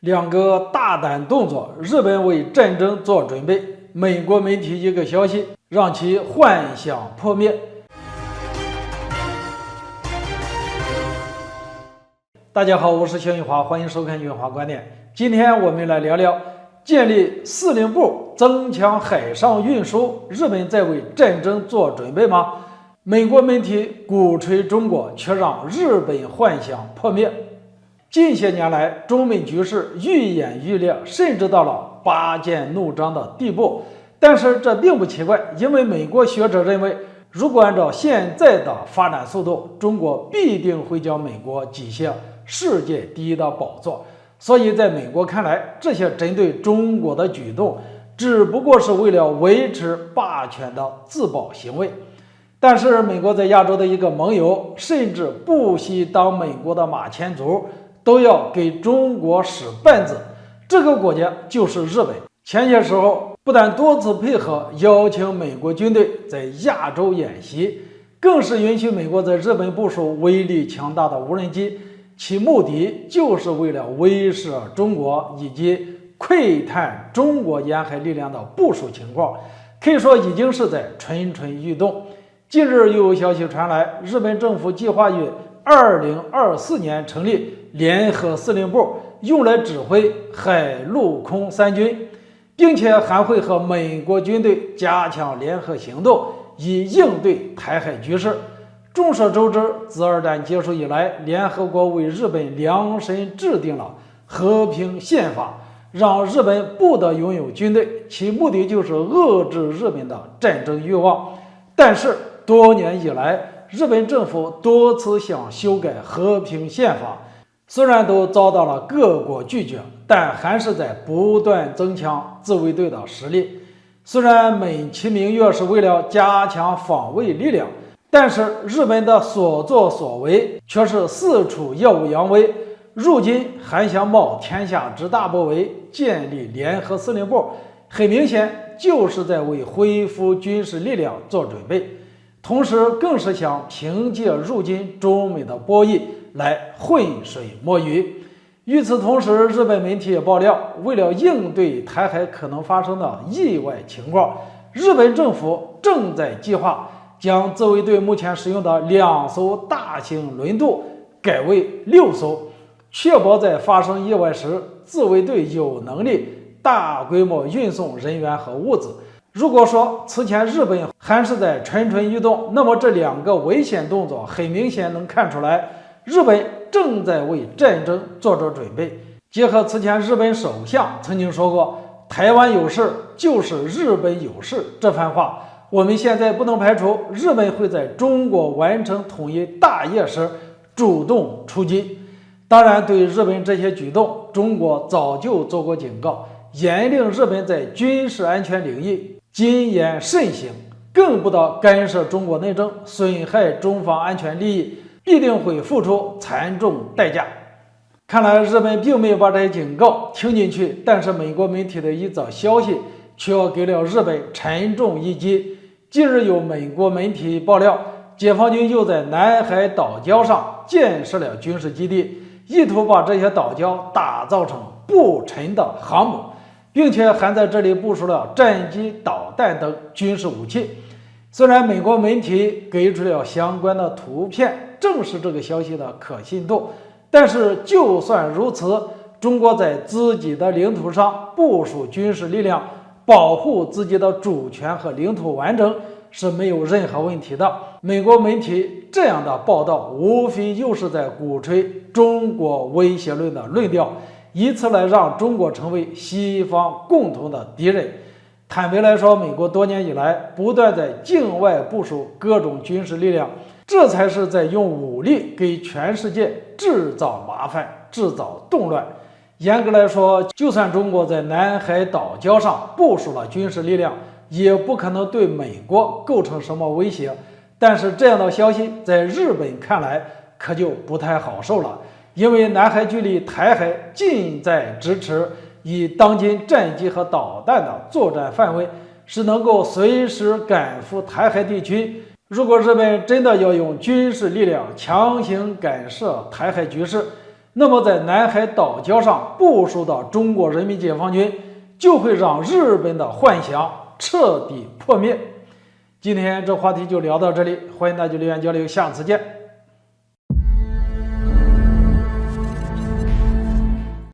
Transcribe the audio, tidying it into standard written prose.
两个大胆动作，日本为战争做准备。美国媒体一个消息，让其幻想破灭。大家好，我是肖云华，欢迎收看云华观点。今天我们来聊聊建立司令部，增强海上运输，日本在为战争做准备吗？美国媒体鼓吹中国，却让日本幻想破灭。近些年来，中美局势愈演愈烈，甚至到了拔剑怒张的地步。但是这并不奇怪，因为美国学者认为，如果按照现在的发展速度，中国必定会将美国挤下世界第一的宝座。所以在美国看来，这些针对中国的举动只不过是为了维持霸权的自保行为。但是美国在亚洲的一个盟友，甚至不惜当美国的马前卒，都要给中国使绊子。这个国家就是日本。前些时候不但多次配合邀请美国军队在亚洲演习，更是允许美国在日本部署威力强大的无人机，其目的就是为了威慑中国以及窥探中国沿海力量的部署情况，可以说已经是在蠢蠢欲动。近日又有消息传来，日本政府计划于2024年成立联合司令部，用来指挥海陆空三军，并且还会和美国军队加强联合行动，以应对台海局势。众所周知，自二战结束以来，联合国为日本量身制定了和平宪法，让日本不得拥有军队，其目的就是遏制日本的战争欲望。但是多年以来，日本政府多次想修改和平宪法，虽然都遭到了各国拒绝，但还是在不断增强自卫队的实力。虽然美其名曰是为了加强防卫力量，但是日本的所作所为却是四处耀武扬威，如今还想冒天下之大不韪建立联合司令部，很明显就是在为恢复军事力量做准备，同时更是想凭借如今中美的博弈来浑水摸鱼。与此同时，日本媒体也爆料，为了应对台海可能发生的意外情况，日本政府正在计划将自卫队目前使用的2艘大型轮渡改为6艘，确保在发生意外时，自卫队有能力大规模运送人员和物资。如果说此前日本还是在蠢蠢欲动，那么这2个危险动作很明显能看出来，日本正在为战争做着准备。结合此前日本首相曾经说过台湾有事就是日本有事这番话，我们现在不能排除日本会在中国完成统一大业时主动出击。当然，对于日本这些举动，中国早就做过警告，严令日本在军事安全领域谨言慎行，更不得干涉中国内政，损害中方安全利益，必定会付出惨重代价。看来日本并没有把这些警告听进去，但是美国媒体的一则消息却给了日本沉重一击。近日有美国媒体爆料，解放军又在南海岛礁上建设了军事基地，意图把这些岛礁打造成不沉的航母，并且还在这里部署了战机、导弹等军事武器。虽然美国媒体给出了相关的图片，证实这个消息的可信度，但是就算如此，中国在自己的领土上部署军事力量，保护自己的主权和领土完整是没有任何问题的。美国媒体这样的报道，无非又是在鼓吹中国威胁论的论调，以此来让中国成为西方共同的敌人。坦白来说，美国多年以来不断在境外部署各种军事力量，这才是在用武力给全世界制造麻烦、制造动乱。严格来说，就算中国在南海岛礁上部署了军事力量，也不可能对美国构成什么威胁。但是这样的消息在日本看来可就不太好受了，因为南海距离台海近在咫尺，以当今战机和导弹的作战范围，是能够随时赶赴台海地区。如果日本真的要用军事力量强行干涉台海局势，那么在南海岛礁上部署的中国人民解放军就会让日本的幻想彻底破灭。今天这话题就聊到这里，欢迎大家留言交流，下次见。